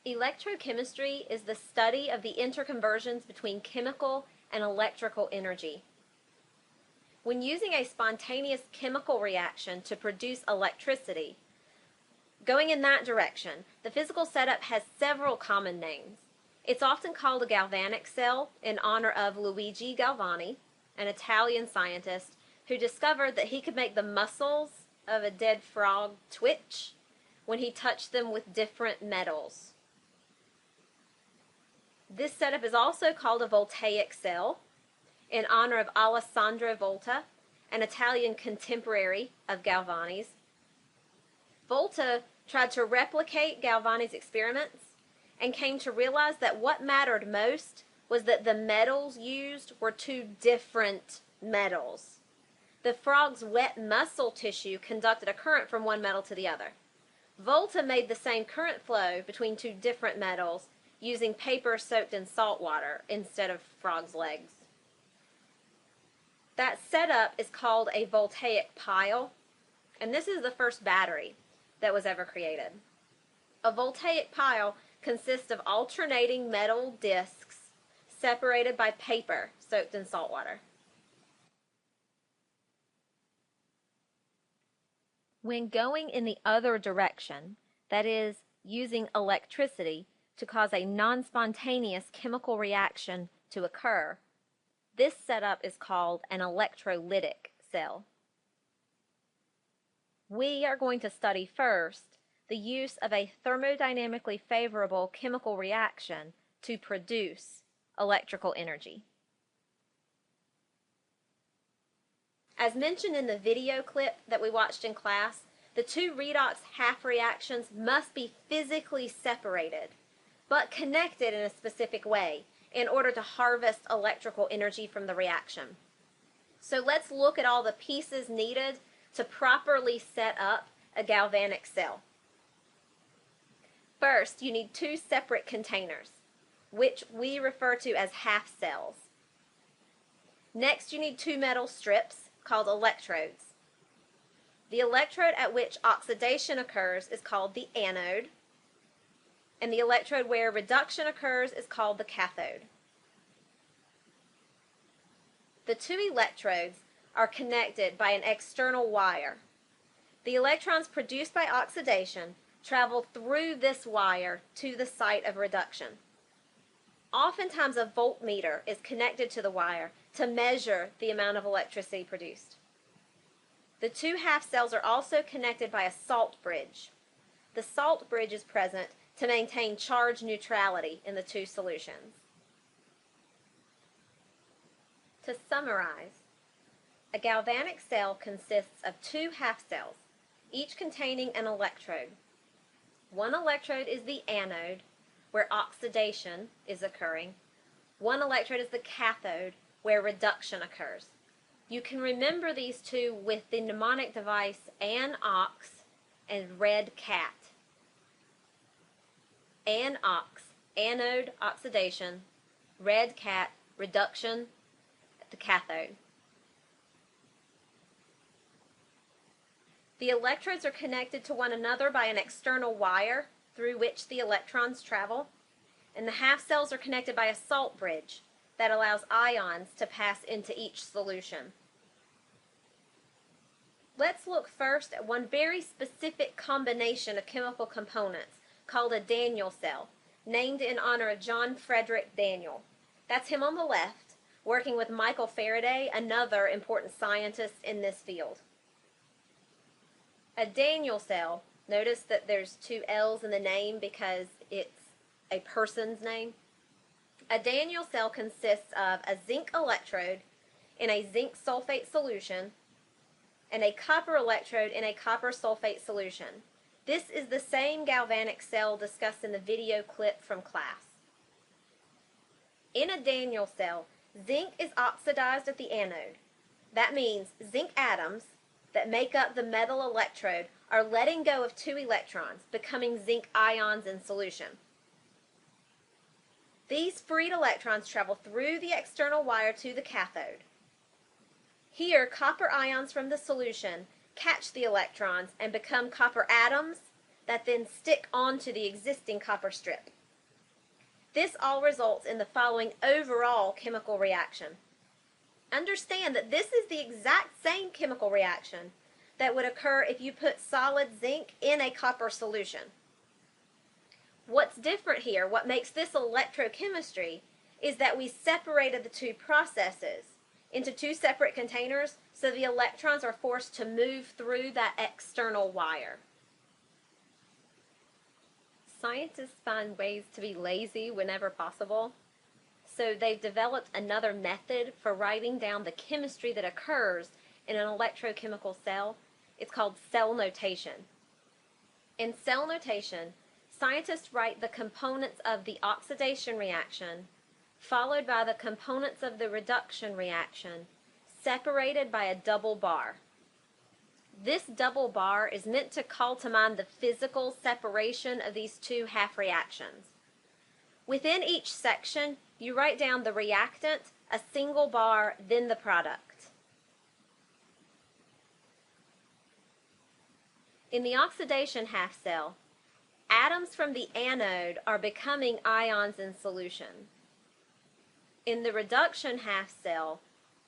Electrochemistry is the study of the interconversions between chemical and electrical energy. When using a spontaneous chemical reaction to produce electricity, going in that direction, the physical setup has several common names. It's often called a galvanic cell in honor of Luigi Galvani, an Italian scientist who discovered that he could make the muscles of a dead frog twitch when he touched them with different metals. This setup is also called a voltaic cell in honor of Alessandro Volta, an Italian contemporary of Galvani's. Volta tried to replicate Galvani's experiments and came to realize that what mattered most was that the metals used were two different metals. The frog's wet muscle tissue conducted a current from one metal to the other. Volta made the same current flow between two different metals using paper soaked in salt water instead of frog's legs. That setup is called a voltaic pile, and this is the first battery that was ever created. A voltaic pile consists of alternating metal discs separated by paper soaked in salt water. When going in the other direction, that is, using electricity to cause a non-spontaneous chemical reaction to occur, this setup is called an electrolytic cell. We are going to study first the use of a thermodynamically favorable chemical reaction to produce electrical energy. As mentioned in the video clip that we watched in class, the two redox half reactions must be physically separated, but connected in a specific way in order to harvest electrical energy from the reaction. So let's look at all the pieces needed to properly set up a galvanic cell. First, you need two separate containers, which we refer to as half cells. Next, you need two metal strips called electrodes. The electrode at which oxidation occurs is called the anode, and the electrode where reduction occurs is called the cathode. The two electrodes are connected by an external wire. The electrons produced by oxidation travel through this wire to the site of reduction. Oftentimes a voltmeter is connected to the wire to measure the amount of electricity produced. The two half cells are also connected by a salt bridge. The salt bridge is present to maintain charge neutrality in the two solutions. To summarize, a galvanic cell consists of two half cells, each containing an electrode. One electrode is the anode, where oxidation is occurring. One electrode is the cathode, where reduction occurs. You can remember these two with the mnemonic device AN-OX and red cat. AN-OX, anode, oxidation, red cat, reduction, the cathode. The electrodes are connected to one another by an external wire through which the electrons travel, and the half cells are connected by a salt bridge that allows ions to pass into each solution. Let's look first at one very specific combination of chemical components called a Daniell cell, named in honor of John Frederick Daniell. That's him on the left, working with Michael Faraday, another important scientist in this field. A Daniell cell, notice that there's two L's in the name because it's a person's name. A Daniell cell consists of a zinc electrode in a zinc sulfate solution and a copper electrode in a copper sulfate solution. This is the same galvanic cell discussed in the video clip from class. In a Daniell cell, zinc is oxidized at the anode. That means zinc atoms that make up the metal electrode are letting go of two electrons, becoming zinc ions in solution. These freed electrons travel through the external wire to the cathode. Here, copper ions from the solution catch the electrons and become copper atoms that then stick onto the existing copper strip. This all results in the following overall chemical reaction. Understand that this is the exact same chemical reaction that would occur if you put solid zinc in a copper solution. What's different here, what makes this electrochemistry, is that we separated the two processes into two separate containers so the electrons are forced to move through that external wire. Scientists find ways to be lazy whenever possible, so they've developed another method for writing down the chemistry that occurs in an electrochemical cell. It's called cell notation. In cell notation, scientists write the components of the oxidation reaction followed by the components of the reduction reaction, separated by a double bar. This double bar is meant to call to mind the physical separation of these two half reactions. Within each section, you write down the reactant, a single bar, then the product. In the oxidation half cell, atoms from the anode are becoming ions in solution. In the reduction half cell,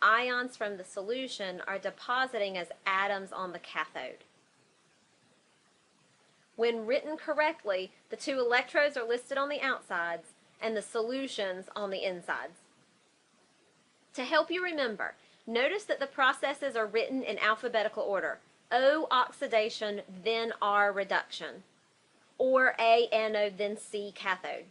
ions from the solution are depositing as atoms on the cathode. When written correctly, the two electrodes are listed on the outsides and the solutions on the insides. To help you remember, notice that the processes are written in alphabetical order. O oxidation, then R reduction, or A anode, then C cathode.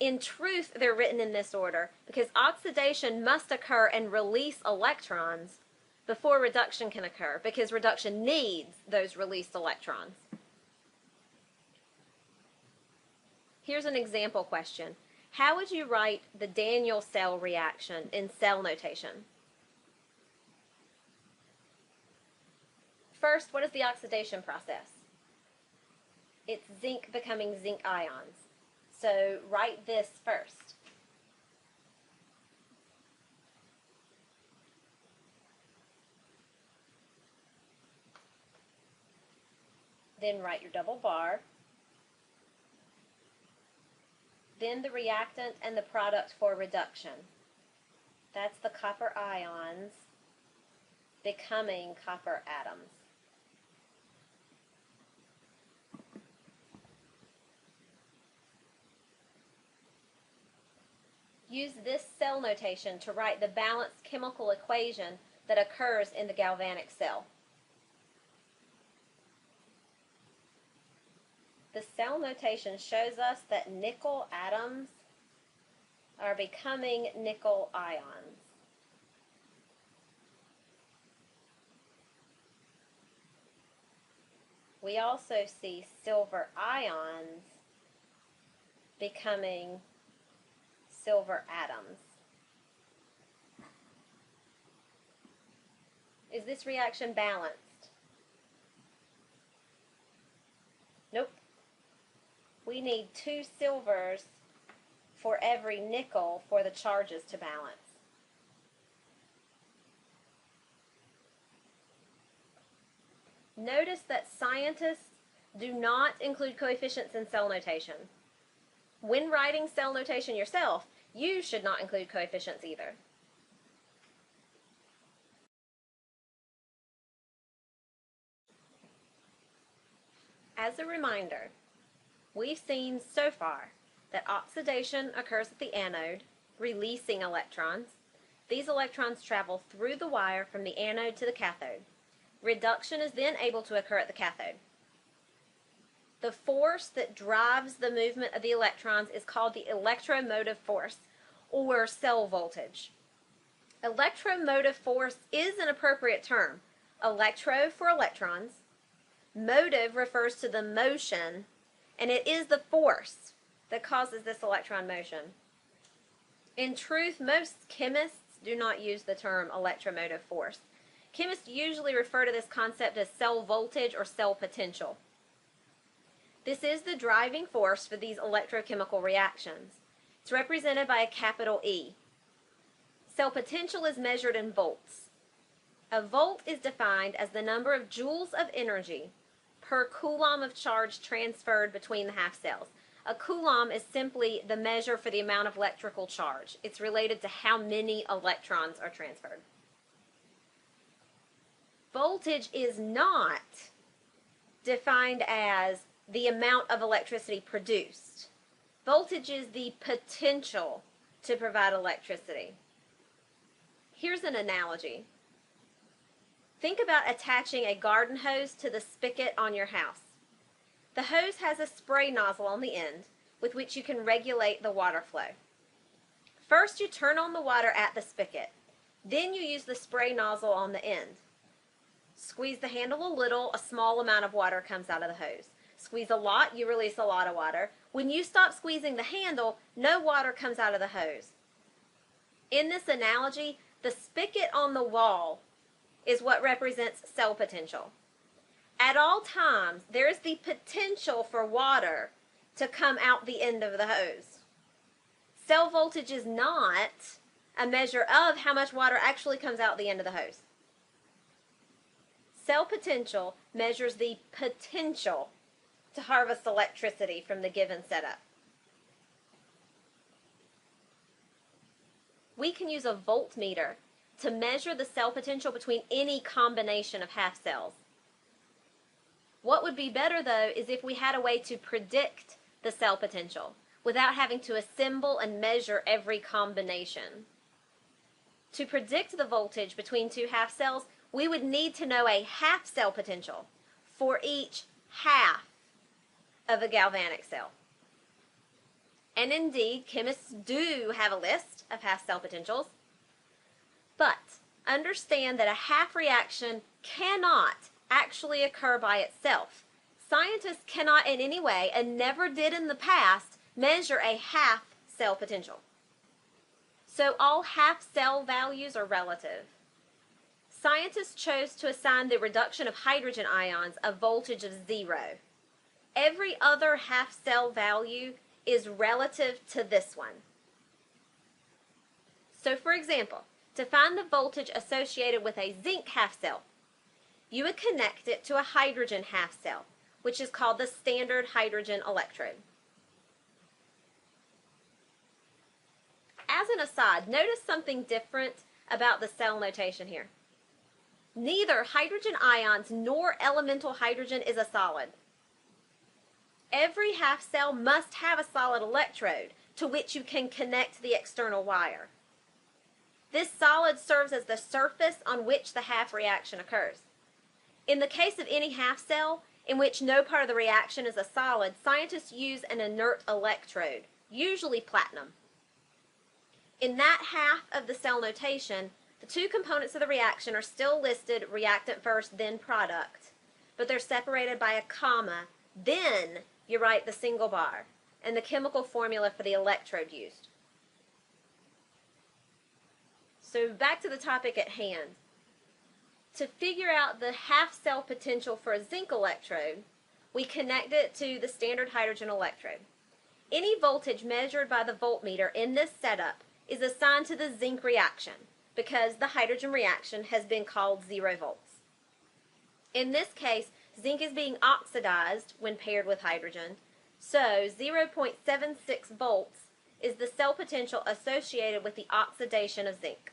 In truth, they're written in this order because oxidation must occur and release electrons before reduction can occur, because reduction needs those released electrons. Here's an example question. How would you write the Daniell cell reaction in cell notation? First, what is the oxidation process? It's zinc becoming zinc ions. So write this first. Then write your double bar. Then the reactant and the product for reduction. That's the copper ions becoming copper atoms. Use this cell notation to write the balanced chemical equation that occurs in the galvanic cell. The cell notation shows us that nickel atoms are becoming nickel ions. We also see silver ions becoming silver atoms. Is this reaction balanced? Nope. We need 2 silvers for every nickel for the charges to balance. Notice that scientists do not include coefficients in cell notation. When writing cell notation yourself, you should not include coefficients either. As a reminder, we've seen so far that oxidation occurs at the anode, releasing electrons. These electrons travel through the wire from the anode to the cathode. Reduction is then able to occur at the cathode. The force that drives the movement of the electrons is called the electromotive force, or cell voltage. Electromotive force is an appropriate term. Electro for electrons. Motive refers to the motion, and it is the force that causes this electron motion. In truth, most chemists do not use the term electromotive force. Chemists usually refer to this concept as cell voltage or cell potential. This is the driving force for these electrochemical reactions. It's represented by a capital E. Cell potential is measured in volts. A volt is defined as the number of joules of energy per coulomb of charge transferred between the half cells. A coulomb is simply the measure for the amount of electrical charge. It's related to how many electrons are transferred. Voltage is not defined as the amount of electricity produced. Voltage is the potential to provide electricity. Here's an analogy. Think about attaching a garden hose to the spigot on your house. The hose has a spray nozzle on the end with which you can regulate the water flow. First, you turn on the water at the spigot. Then you use the spray nozzle on the end. Squeeze the handle a little, a small amount of water comes out of the hose. Squeeze a lot, you release a lot of water. When you stop squeezing the handle, no water comes out of the hose. In this analogy, the spigot on the wall is what represents cell potential. At all times, there is the potential for water to come out the end of the hose. Cell voltage is not a measure of how much water actually comes out the end of the hose. Cell potential measures the potential to harvest electricity from the given setup. We can use a voltmeter to measure the cell potential between any combination of half cells. What would be better, though, is if we had a way to predict the cell potential without having to assemble and measure every combination. To predict the voltage between two half cells, we would need to know a half cell potential for each half of a galvanic cell. And indeed, chemists do have a list of half cell potentials, but understand that a half reaction cannot actually occur by itself. Scientists cannot in any way, and never did in the past, measure a half cell potential. So all half cell values are relative. Scientists chose to assign the reduction of hydrogen ions a voltage of 0. Every other half cell value is relative to this one. So for example, to find the voltage associated with a zinc half cell, you would connect it to a hydrogen half cell, which is called the standard hydrogen electrode. As an aside, notice something different about the cell notation here. Neither hydrogen ions nor elemental hydrogen is a solid. Every half cell must have a solid electrode to which you can connect the external wire. This solid serves as the surface on which the half reaction occurs. In the case of any half cell in which no part of the reaction is a solid, scientists use an inert electrode, usually platinum. In that half of the cell notation, the two components of the reaction are still listed reactant first, then product, but they're separated by a comma. Then you write the single bar and the chemical formula for the electrode used. So back to the topic at hand. To figure out the half cell potential for a zinc electrode, we connect it to the standard hydrogen electrode. Any voltage measured by the voltmeter in this setup is assigned to the zinc reaction because the hydrogen reaction has been called 0 volts. In this case, zinc is being oxidized when paired with hydrogen, so 0.76 volts is the cell potential associated with the oxidation of zinc.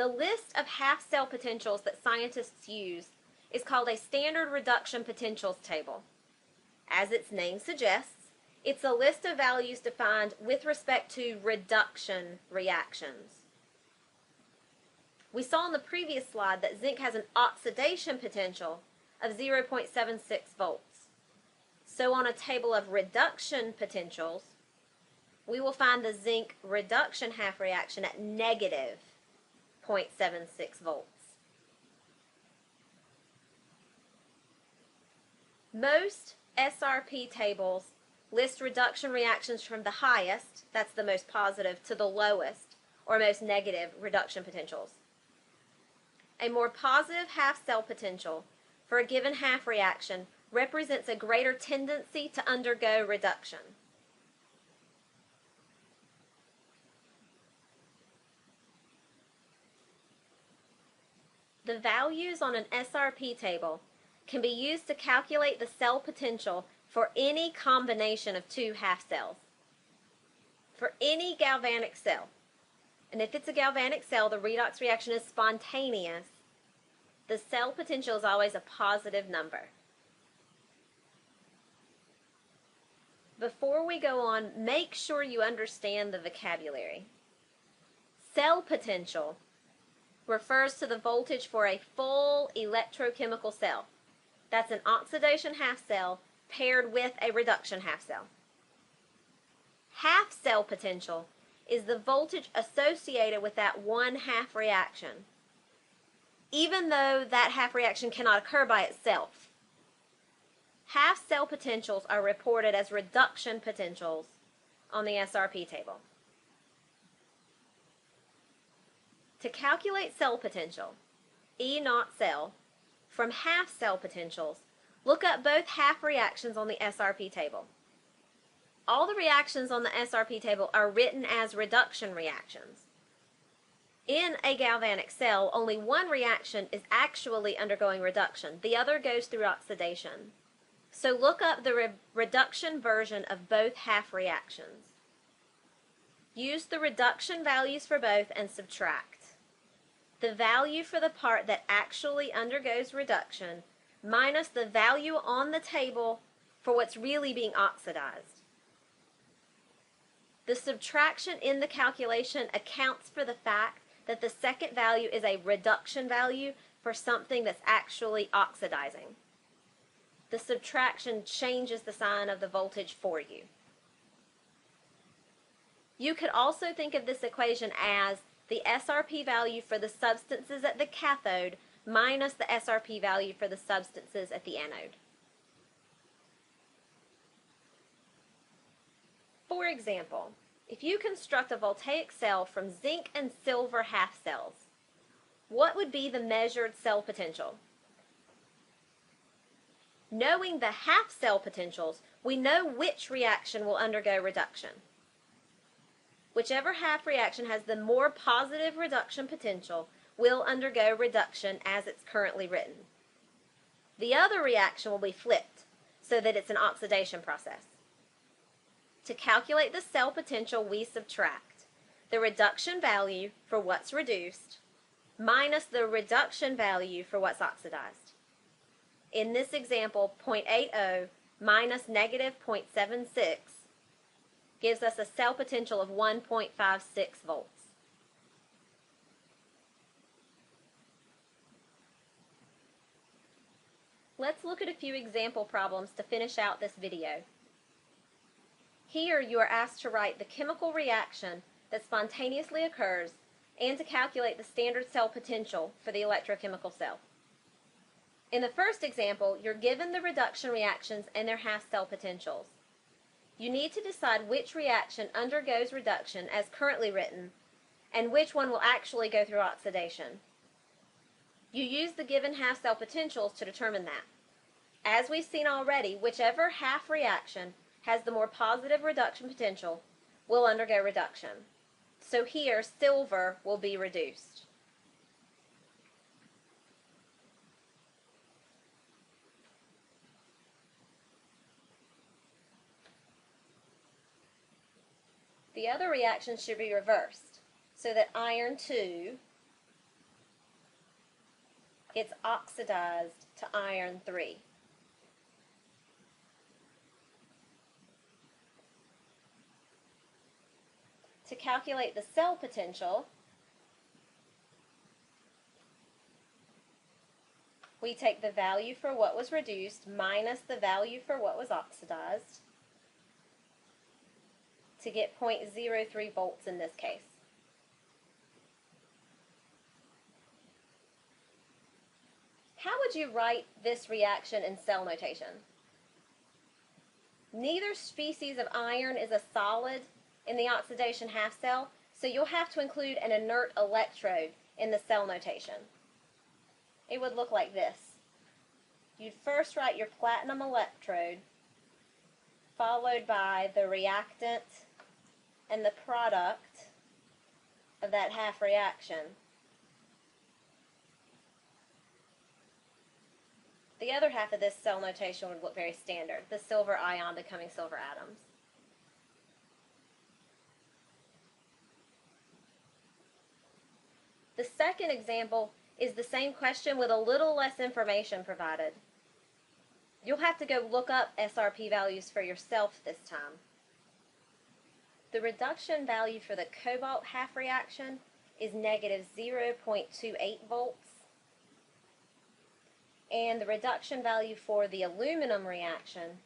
The list of half cell potentials that scientists use is called a standard reduction potentials table. As its name suggests, it's a list of values defined with respect to reduction reactions. We saw in the previous slide that zinc has an oxidation potential of 0.76 volts. So on a table of reduction potentials, we will find the zinc reduction half reaction at negative 0.76 volts. Most SRP tables list reduction reactions from the highest, that's the most positive, to the lowest, or most negative, reduction potentials. A more positive half cell potential for a given half reaction represents a greater tendency to undergo reduction. The values on an SRP table can be used to calculate the cell potential for any combination of two half cells. For any galvanic cell. And if it's a galvanic cell, the redox reaction is spontaneous. The cell potential is always a positive number. Before we go on, make sure you understand the vocabulary. Cell potential refers to the voltage for a full electrochemical cell. That's an oxidation half cell paired with a reduction half cell. Half cell potential is the voltage associated with that one half reaction, even though that half reaction cannot occur by itself. Half cell potentials are reported as reduction potentials on the SRP table. To calculate cell potential, E0 cell, from half cell potentials, look up both half reactions on the SRP table. All the reactions on the SRP table are written as reduction reactions. In a galvanic cell, only one reaction is actually undergoing reduction. The other goes through oxidation. So look up the reduction version of both half reactions. Use the reduction values for both and subtract. The value for the part that actually undergoes reduction minus the value on the table for what's really being oxidized. The subtraction in the calculation accounts for the fact that the second value is a reduction value for something that's actually oxidizing. The subtraction changes the sign of the voltage for you. You could also think of this equation as the SRP value for the substances at the cathode minus the SRP value for the substances at the anode. For example, if you construct a voltaic cell from zinc and silver half cells, what would be the measured cell potential? Knowing the half cell potentials, we know which reaction will undergo reduction. Whichever half reaction has the more positive reduction potential will undergo reduction as it's currently written. The other reaction will be flipped so that it's an oxidation process. To calculate the cell potential, we subtract the reduction value for what's reduced minus the reduction value for what's oxidized. In this example, 0.80 minus negative 0.76 gives us a cell potential of 1.56 volts. Let's look at a few example problems to finish out this video. Here you are asked to write the chemical reaction that spontaneously occurs and to calculate the standard cell potential for the electrochemical cell. In the first example, you're given the reduction reactions and their half cell potentials. You need to decide which reaction undergoes reduction as currently written and which one will actually go through oxidation. You use the given half cell potentials to determine that. As we've seen already, whichever half reaction has the more positive reduction potential will undergo reduction. So here, silver will be reduced. The other reaction should be reversed, so that iron 2 gets oxidized to iron 3. To calculate the cell potential, we take the value for what was reduced minus the value for what was oxidized to get 0.03 volts in this case. How would you write this reaction in cell notation? Neither species of iron is a solid in the oxidation half cell, so you'll have to include an inert electrode in the cell notation. It would look like this. You'd first write your platinum electrode, followed by the reactant and the product of that half reaction. The other half of this cell notation would look very standard, the silver ion becoming silver atoms. The second example is the same question with a little less information provided. You'll have to go look up SRP values for yourself this time. The reduction value for the cobalt half reaction is negative 0.28 volts, and the reduction value for the aluminum reaction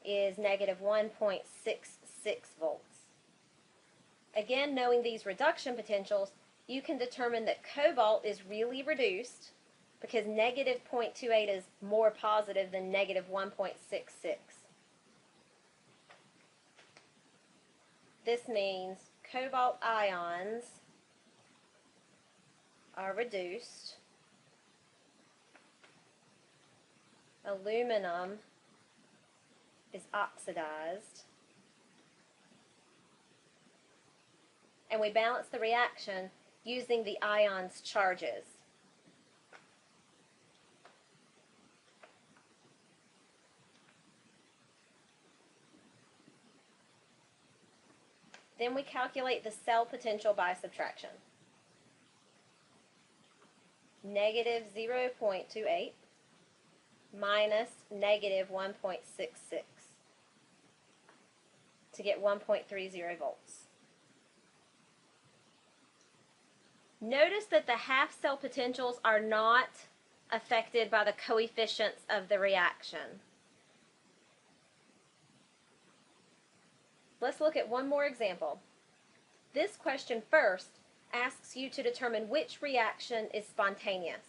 is negative 1.66 volts. Again, knowing these reduction potentials, you can determine that cobalt is really reduced because negative 0.28 is more positive than negative 1.66. This means cobalt ions are reduced, aluminum is oxidized, and we balance the reaction using the ions' charges. Then we calculate the cell potential by subtraction. Negative 0.28 minus negative 1.66 to get 1.30 volts. Notice that the half cell potentials are not affected by the coefficients of the reaction. Let's look at one more example. This question first asks you to determine which reaction is spontaneous.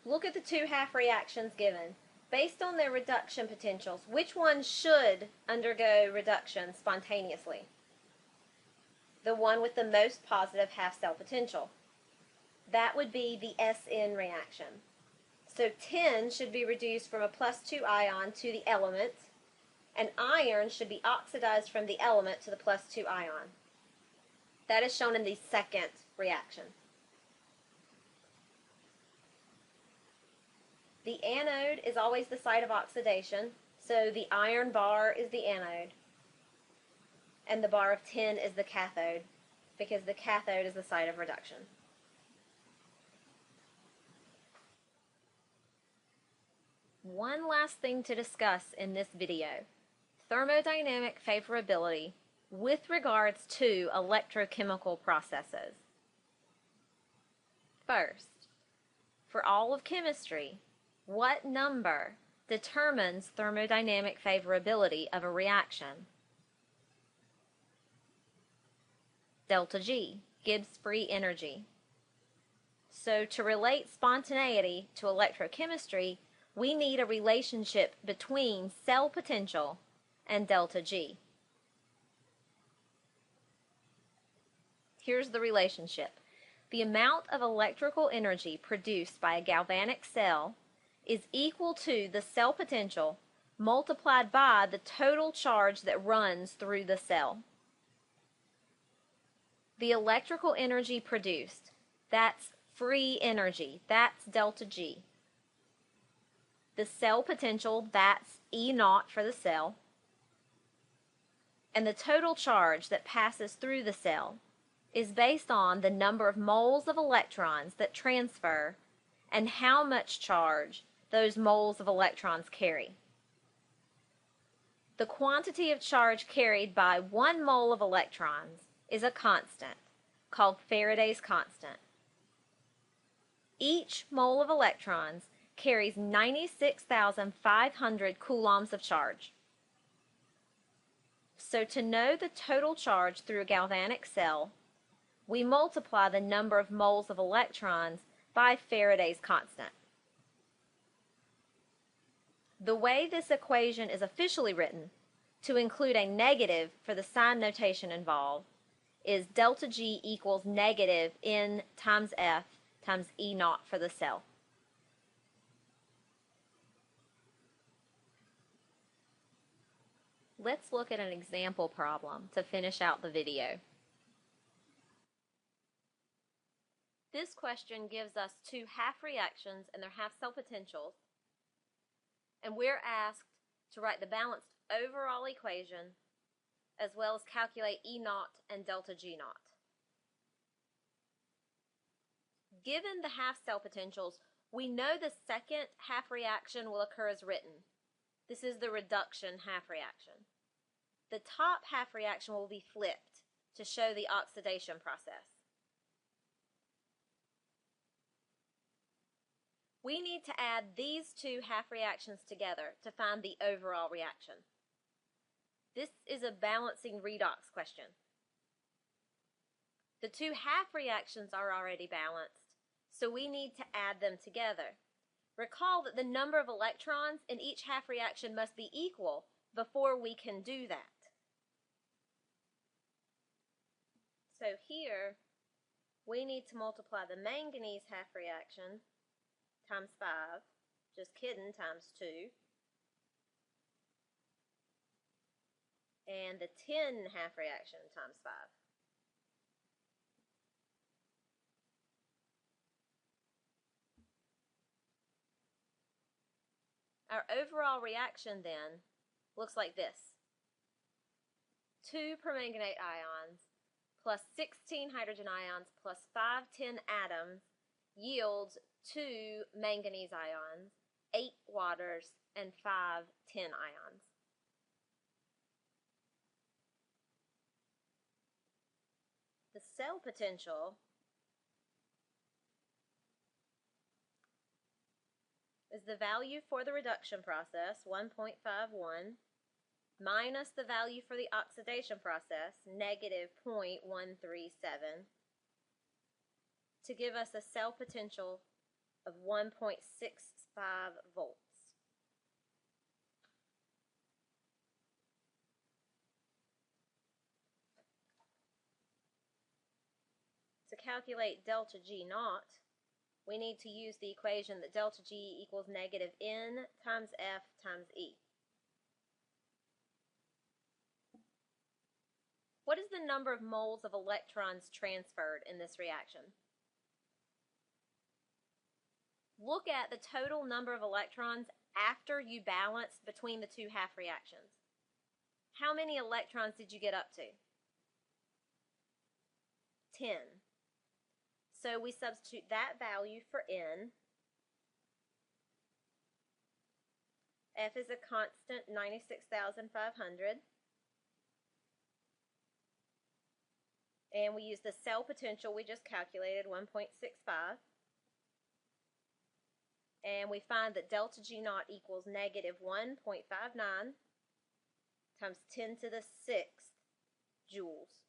Look at the two half reactions given. Based on their reduction potentials, which one should undergo reduction spontaneously? The one with the most positive half cell potential. That would be the SN reaction. So tin should be reduced from a +2 ion to the element, and iron should be oxidized from the element to the +2 ion. That is shown in the second reaction. The anode is always the site of oxidation, so the iron bar is the anode, and the bar of tin is the cathode, because the cathode is the site of reduction. One last thing to discuss in this video: thermodynamic favorability with regards to electrochemical processes. First, for all of chemistry, what number determines thermodynamic favorability of a reaction? Delta G, Gibbs free energy. So to relate spontaneity to electrochemistry, we need a relationship between cell potential and delta G. Here's the relationship. The amount of electrical energy produced by a galvanic cell is equal to the cell potential multiplied by the total charge that runs through the cell. The electrical energy produced, that's free energy, that's delta G. The cell potential, that's E naught for the cell. And the total charge that passes through the cell is based on the number of moles of electrons that transfer and how much charge those moles of electrons carry. The quantity of charge carried by 1 mole of electrons is a constant called Faraday's constant. Each mole of electrons carries 96,500 coulombs of charge. So to know the total charge through a galvanic cell, we multiply the number of moles of electrons by Faraday's constant. The way this equation is officially written, to include a negative for the sign notation involved, is delta G equals negative N times F times E naught for the cell. Let's look at an example problem to finish out the video. This question gives us two half reactions and their half cell potentials, and we're asked to write the balanced overall equation as well as calculate E naught and delta G naught. Given the half cell potentials, we know the second half reaction will occur as written. This is the reduction half reaction. The top half reaction will be flipped to show the oxidation process. We need to add these two half reactions together to find the overall reaction. This is a balancing redox question. The two half reactions are already balanced, so we need to add them together. Recall that the number of electrons in each half reaction must be equal before we can do that. So here, we need to multiply the manganese half reaction times 5, just kidding, times 2, and the tin half reaction times 5. Our overall reaction then looks like this. 2 permanganate ions plus 16 hydrogen ions plus 5 tin atoms yields 2 manganese ions, 8 waters, and 5 tin ions. The cell potential is the value for the reduction process, 1.51, minus the value for the oxidation process, negative 0.137, to give us a cell potential of 1.65 volts. To calculate delta G naught, we need to use the equation that delta G equals negative N times F times E. What is the number of moles of electrons transferred in this reaction? Look at the total number of electrons after you balance between the two half reactions. How many electrons did you get up to? 10. So we substitute that value for N. F is a constant, 96,500. And we use the cell potential we just calculated, 1.65. And we find that delta G naught equals negative 1.59 times 10 to the 6th joules.